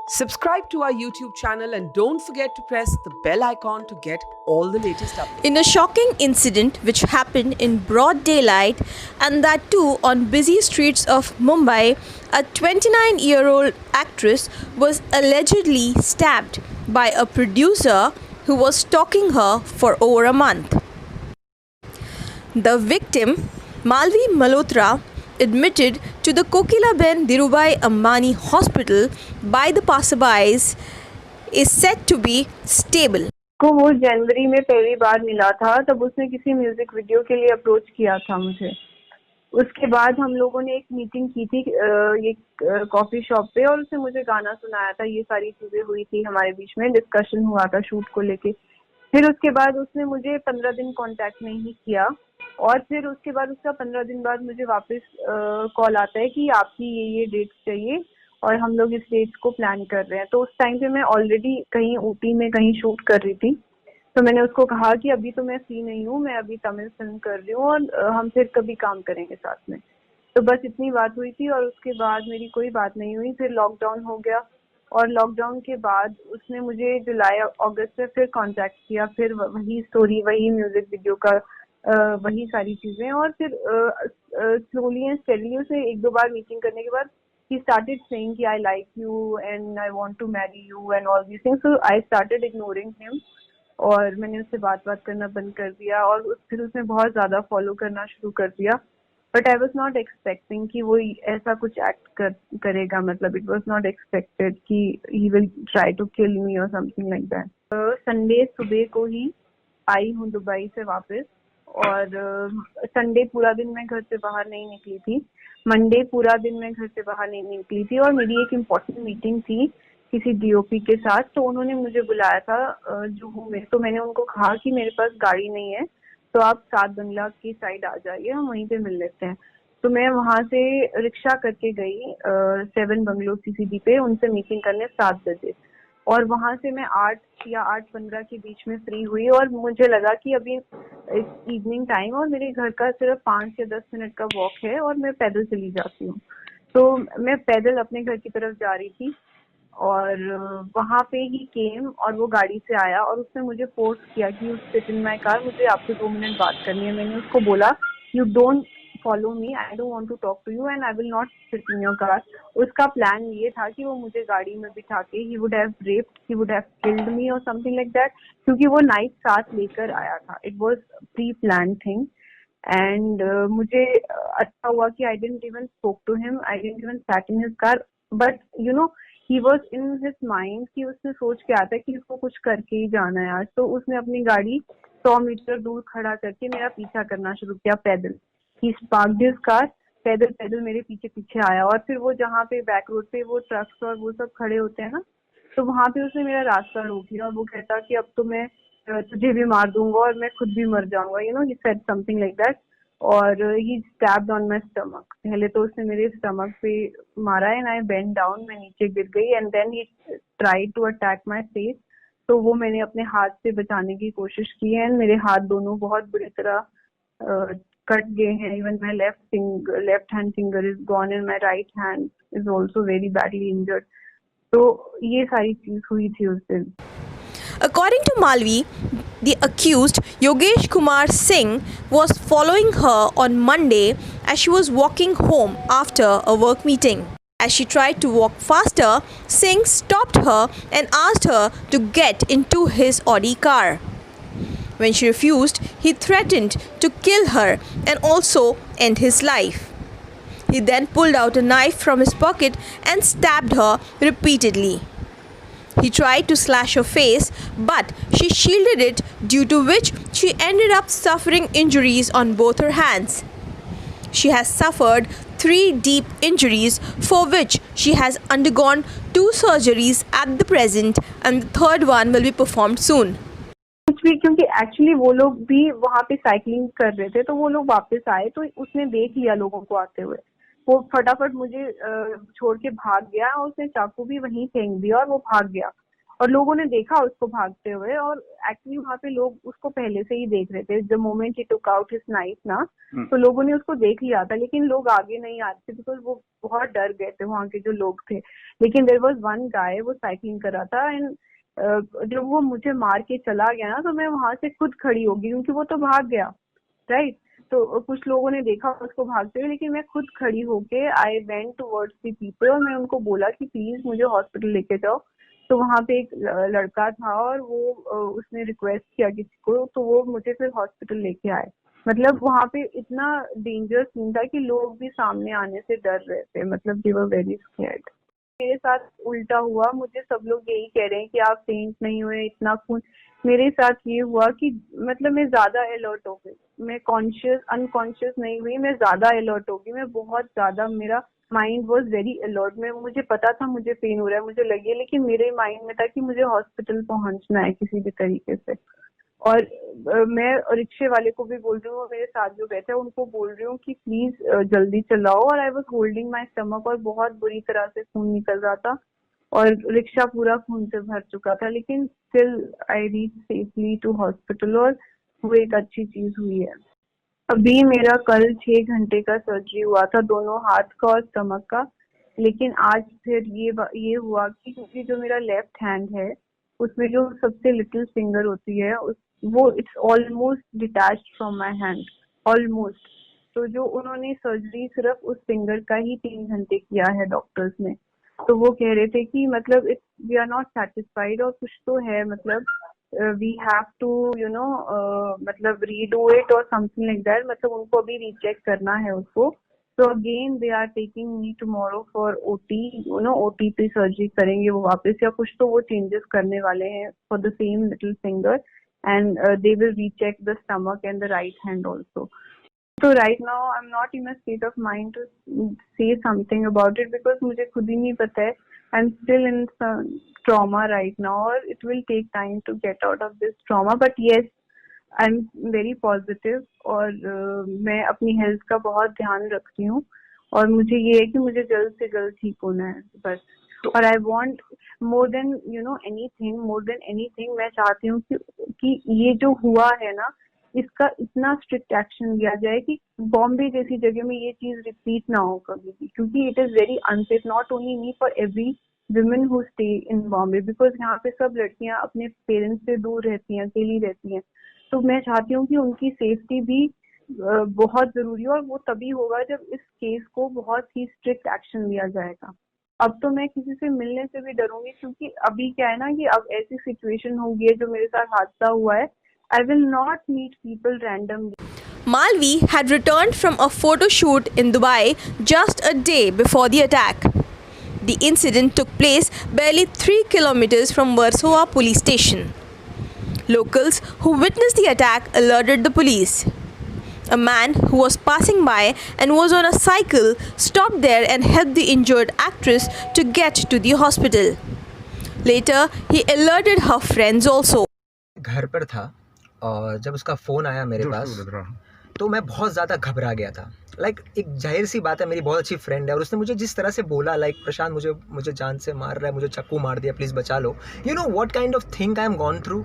Subscribe to our YouTube channel and don't forget to press the bell icon to get all the latest updates. In a shocking incident which happened in broad daylight, and that too on busy streets of Mumbai, a 29-year-old actress was allegedly stabbed by a producer who was stalking her for over a month. The victim, Malvi Malhotra, admitted to the Kokilaben Dhirubhai Ambani Hospital by the passerbys, is said to be stable. को वो जनवरी में पहली बार मिला था, तब उसने किसी music video के लिए अप्रोच किया था मुझे। उसके बाद हम लोगों ने एक मीटिंग की थी ये कॉफी शॉप पे, और उसने मुझे गाना सुनाया था। ये सारी चीजें हुई थी, हमारे बीच में डिस्कशन हुआ था शूट को लेके। फिर उसके बाद उसने मुझे 15 दिन कांटेक्ट नहीं किया, और फिर उसके बाद उसका 15 दिन बाद मुझे वापस कॉल आता है कि आपकी ये डेट्स चाहिए और हम लोग इस डेट्स को प्लान कर रहे हैं। तो उस टाइम पे मैं ऑलरेडी कहीं ऊटी में कहीं शूट कर रही थी, तो मैंने उसको कहा कि अभी तो मैं फ्री नहीं हूँ, मैं अभी तमिल फिल्म कर रही हूँ और हम फिर कभी काम करेंगे साथ में। तो बस इतनी बात हुई थी, और उसके बाद मेरी कोई बात नहीं हुई। फिर लॉकडाउन हो गया, और लॉकडाउन के बाद उसने मुझे जुलाई अगस्त में फिर कांटेक्ट किया। फिर वही स्टोरी, वही म्यूजिक वीडियो का वही सारी चीजें। और फिर स्लोली एंड स्टेडली उसने एक दो बार मीटिंग करने के बाद he started saying कि I like you and I want to marry you and all these things. So I started ignoring him, और मैंने उससे बात करना बंद कर दिया, और फिर उसने बहुत ज़्यादा फॉलो करना शुरू कर दिया। But I was not expecting कि वो ऐसा कुछ एक्ट करेगा। मतलब इट वॉज नॉट एक्सपेक्टेड कि he will try to kill me और समथिंग लाइक दैट। संडे सुबह को ही आई हूँ दुबई से वापस, और संडे पूरा दिन मैं घर से बाहर नहीं निकली थी। मंडे पूरा दिन मैं घर से बाहर नहीं निकली थी, और मेरी एक इम्पोर्टेंट मीटिंग थी किसी डीओपी के साथ। तो उन्होंने मुझे बुलाया था जुहू में। तो मैंने उनको कहा कि मेरे पास गाड़ी नहीं है, तो आप 7 बंगला की साइड आ जाइए, हम वहीं पे मिल लेते हैं। तो मैं वहां से रिक्शा करके गई 7 बंगलो सीसीडी पे, उनसे मीटिंग करने 7 बजे। और वहां से मैं 8 या 8:15 के बीच में फ्री हुई, और मुझे लगा कि अभी इवनिंग टाइम और मेरे घर का सिर्फ 5 या 10 मिनट का वॉक है, और मैं पैदल चली जाती हूँ। तो मैं पैदल अपने घर की तरफ जा रही थी, और वहां पे ही केम, और वो गाड़ी से आया, और उसने मुझे फोर्स किया कि you sit in my car, मुझे आपसे 2 मिनट बात करनी है। मैंने उसको बोला you don't follow me, I don't want to talk to you and I will not sit in your car. उसका प्लान ये था कि वो मुझे गाड़ी में बिठा के he would have raped, he would have killed me और समथिंग लाइक दैट, क्योंकि वो नाइफ साथ लेकर आया था। It was pre plan thing. And मुझे अच्छा हुआ कि I didn't even spoke to him, I didn't even sat in his car, but you know he was in his mind कि उसने सोच के आता है कि उसको कुछ करके ही जाना है आज। तो उसने अपनी गाड़ी 100 मीटर दूर खड़ा करके मेरा पीछा करना शुरू किया पैदल। ही पार्क्ड हिज कार, पैदल पैदल मेरे पीछे पीछे आया। और फिर वो जहाँ पे बैक रोड पे वो ट्रक्स और वो सब खड़े होते हैं ना, तो वहां पे उसने मेरा रास्ता रोक लिया, और वो कहता कि अब तो मैं तुझे भी मार दूंगा और मैं खुद भी मर जाऊंगा, you know, he said something like that. और ही स्टैब्ड ऑन माय स्टमक। पहले तो उसने मेरे स्टमक पे मारा, एंड आई बेंट डाउन, मैं नीचे गिर गई, and then he tried to attack my face. तो वो मैंने अपने हाथ से बचाने की कोशिश की है, एंड मेरे हाथ दोनों बहुत बुरी तरह कट गए हैं। Even my left hand finger is gone, and my right hand is also very badly injured. तो ये सारी चीज हुई थी उस दिन। According to Malvi, the accused Yogesh Kumar Singh was following her on Monday as she was walking home after a work meeting. As she tried to walk faster, Singh stopped her and asked her to get into his Audi car. When she refused, he threatened to kill her and also end his life. He then pulled out a knife from his pocket and stabbed her repeatedly. He tried to slash her face, but she shielded it, due to which she ended up suffering injuries on both her hands. She has suffered 3 deep injuries, for which she has undergone 2 surgeries at the present, and the third one will be performed soon. कुछ भी, क्योंकि actually वो लोग भी वहाँ पे cycling कर रहे थे, तो वो लोग वापस आए, तो उसने देख लिया लोगों को आते हुए। वो फटाफट मुझे छोड़ के भाग गया, और उसने चाकू भी वहीं फेंक दिया और वो भाग गया। और लोगों ने देखा उसको भागते हुए, और एक्चुअली वहाँ पे लोग उसको पहले से ही देख रहे थे। The moment he took out his knife ना, तो लोगों ने उसको देख लिया था, लेकिन लोग आगे नहीं आ रहे थे बिकॉज वो बहुत डर गए थे वहाँ के जो लोग थे। लेकिन देयर वाज वन गाय, वो साइकिलिंग कर रहा था, एंड जब वो मुझे मार के चला गया ना, तो मैं वहां से खुद खड़ी हो गई क्योंकि वो तो भाग गया, राइट। तो कुछ लोगों ने देखा उसको भागते हुए, लेकिन मैं खुद खड़ी होके I went towards the people, और मैं उनको बोला कि प्लीज मुझे हॉस्पिटल लेके जाओ। तो वहां पे एक लड़का था, और वो उसने रिक्वेस्ट किया किसी को, तो वो मुझे फिर हॉस्पिटल लेके आए। मतलब वहां पे इतना डेंजरस सीन था कि लोग भी सामने आने से डर रहे थे, मतलब दे वर वेरी स्कैर्ड। मेरे साथ उल्टा हुआ, मुझे सब लोग यही कह रहे हैं कि आप फेंट नहीं हुए, इतना खून। मेरे साथ ये हुआ कि मतलब मैं ज्यादा अलर्ट हो गई, मैं कॉन्शियस अनकॉन्शियस नहीं हुई, मैं ज्यादा अलर्ट हो गई, मैं बहुत ज्यादा, मेरा माइंड वॉज वेरी अलर्ट। में मुझे पता था मुझे पेन हो रहा है, मुझे लगे, लेकिन मेरे माइंड में था कि मुझे हॉस्पिटल पहुंचना है किसी भी तरीके से। और मैं रिक्शे वाले को भी बोल रही हूँ, मेरे साथ जो बैठे हैं उनको बोल रही हूँ कि प्लीज जल्दी चलाओ, और I was holding my stomach, और बहुत बुरी तरह से खून निकल रहा था, और रिक्शा पूरा खून से भर चुका था, लेकिन still I reach safely to hospital, और वो एक अच्छी चीज हुई है। अभी मेरा कल 6 घंटे का सर्जरी हुआ था, दोनों हाथ का और स्टमक का। लेकिन आज फिर ये हुआ कि क्योंकि जो मेरा लेफ्ट हैंड है उसमें जो सबसे लिटिल फिंगर होती है वो it's almost detached from my hand, almost. तो जो उन्होंने सर्जरी सिर्फ उस फिंगर का ही 3 घंटे किया है डॉक्टर्स ने। तो वो कह रहे थे कि मतलब वी आर नॉट सेटिस्फाइड, और कुछ तो है, मतलब वी हैव टू मतलब रीडू इट और समथिंग लाइक दैट, मतलब उनको अभी रीचेक करना है उसको। तो again they are taking me tomorrow for OT, OT पे सर्जरी करेंगे वो वापस, या कुछ तो वो चेंजेस करने वाले हैं for the same little finger, and they will recheck the stomach and the right hand also. So right now I'm not in a state of mind to say something about it because मुझे खुद ही नहीं पता है. I'm still in some trauma right now, or it will take time to get out of this trauma. But yes, I'm very positive, और मैं अपनी health का बहुत ध्यान रखती हूँ, और मुझे ये है कि मुझे जल्द से जल्द ठीक होना है बस. और I want more than anything, मैं चाहती हूँ कि ये जो हुआ है ना, इसका इतना स्ट्रिक्ट एक्शन लिया जाए कि बॉम्बे जैसी जगह में ये चीज रिपीट ना हो कभी भी, क्योंकि it is very unsafe, not only me, for every women who stay in Bombay, because यहाँ पे सब लड़कियां अपने पेरेंट्स से दूर रहती हैं, अकेली रहती हैं. तो मैं चाहती हूँ कि उनकी सेफ्टी भी बहुत जरूरी है, और वो तभी होगा जब इस केस को बहुत ही स्ट्रिक्ट एक्शन लिया जाएगा. अब तो मैं किसी से मिलने से भी डरूंगी, क्योंकि अभी क्या है ना कि अब ऐसी सिचुएशन हो गई है, जो मेरे साथ हादसा हुआ है, I will not meet people randomly. Malvi had returned from a photo shoot in Dubai just a day before the attack. The incident took place barely 3 kilometers from Warsaw police station. Locals who witnessed the attack alerted the police. A man who was passing by and was on a cycle stopped there and helped the injured actress to get to the hospital. Later, he alerted her friends also. घर पर था और जब उसका phone आया मेरे पास तो मैं बहुत ज़्यादा घबरा गया था. एक जाहिर सी बात है, मेरी बहुत अच्छी फ्रेंड है, और उसने मुझे जिस तरह से बोला प्रशांत मुझे जान से मार रहा है, मुझे चाकू मार दिया, प्लीज़ बचा लो. You know what kind of thing I am gone through.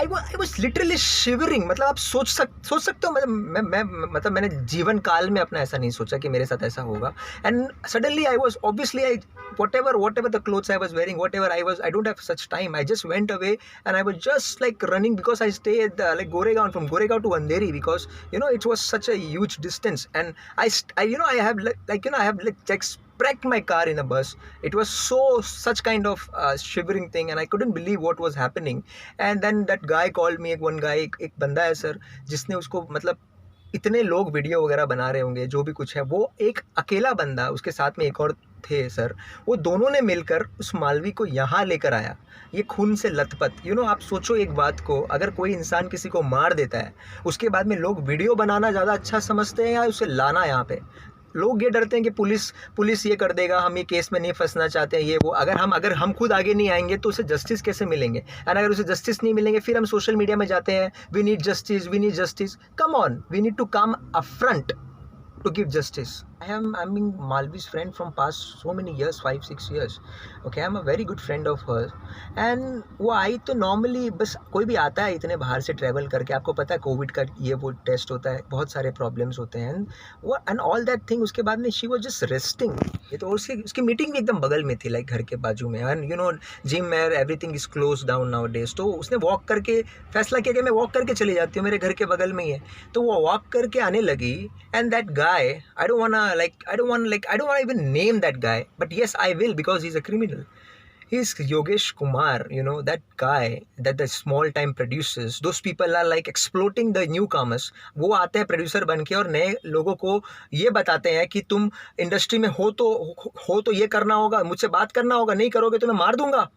I was literally shivering. मतलब आप सोच सकते हो, मतलब मैंने जीवन काल में अपना ऐसा नहीं सोचा कि मेरे साथ ऐसा होगा. And suddenly I was obviously whatever the clothes I was wearing, whatever I don't have such time. I just went away and I was just running, because I stay at Goregaon, from Goregaon to Andheri, because it was such a huge distance. And I have wrecked my car in a bus. It was such kind of shivering thing, and I couldn't believe what was happening. And then that guy called me, one guy, एक बंदा है sir, जिसने उसको, मतलब इतने लोग video वगैरह बना रहे होंगे, जो भी कुछ है, वो एक अकेला बंदा, उसके साथ में एक और थे सर, वो दोनों ने मिलकर उस मालवी को यहाँ लेकर आया, ये खून से लथपथ. आप सोचो एक बात को, अगर कोई इंसान किसी को मार देता है, उसके बाद में लोग वीडियो बनाना ज़्यादा अच्छा समझते हैं या उसे लाना यहाँ पे. लोग ये डरते हैं कि पुलिस ये कर देगा, हम ये केस में नहीं फंसना चाहते हैं, ये वो. अगर हम खुद आगे नहीं आएंगे तो उसे जस्टिस कैसे मिलेंगे? एंड अगर उसे जस्टिस नहीं मिलेंगे, फिर हम सोशल मीडिया में जाते हैं, we need justice. Come on, we need to come up front to give justice. I'm being Malvi's friend from past so many years, 5-6 years. Okay, I'm a very good friend of hers. And वो आई तो normally बस कोई भी आता है इतने बाहर से travel करके, आपको पता है कोविड का ये वो टेस्ट होता है, बहुत सारे प्रॉब्लम्स होते हैं and all that thing. उसके बाद में she was just resting. ये तो उसकी मीटिंग भी एकदम बगल में थी, लाइक घर के बाजू में. एंड यू नो जिम में everything is close down now days. तो उसने वॉक करके फैसला किया कि मैं वॉक करके चली जाती हूँ, मेरे घर के बगल में ही है. तो वो वॉक करके आने लगी. And that guy, I don't wanna even name that guy, but yes I will, because he's a criminal. He's Yogesh Kumar, you know, that guy that the small time producers, those people are like exploiting the newcomers. वो आते हैं producer बन के और नए लोगों को ये बताते हैं कि तुम इंडस्ट्री में हो तो ये करना होगा, मुझसे बात करना होगा, नहीं करोगे तो मैं मार दूंगा.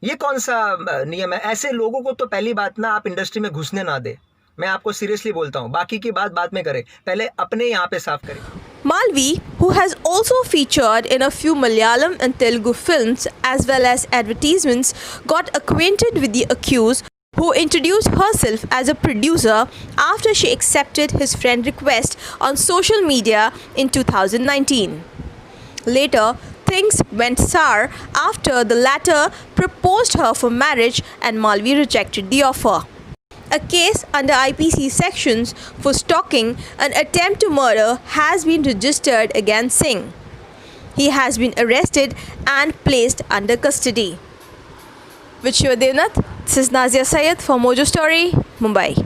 ये कौन सा नियम है? ऐसे लोगों को तो पहली बात ना आप इंडस्ट्री में घुसने ना दे. मैं आपको सीरियसली बोलता हूँ, बाकी की बात बाद में करें, पहले अपने यहाँ पे साफ करें. Malvi, who has also featured in a few Malayalam and Telugu films as well as advertisements, got acquainted with the accused, who introduced herself as a producer after she accepted his friend request on social media in 2019. Later, things went sour after the latter proposed her for marriage and Malvi rejected the offer. A case under IPC sections for stalking and attempt to murder has been registered against Singh. He has been arrested and placed under custody. With Shiva Devnath, this is Nazia Syed for Mojo Story, Mumbai.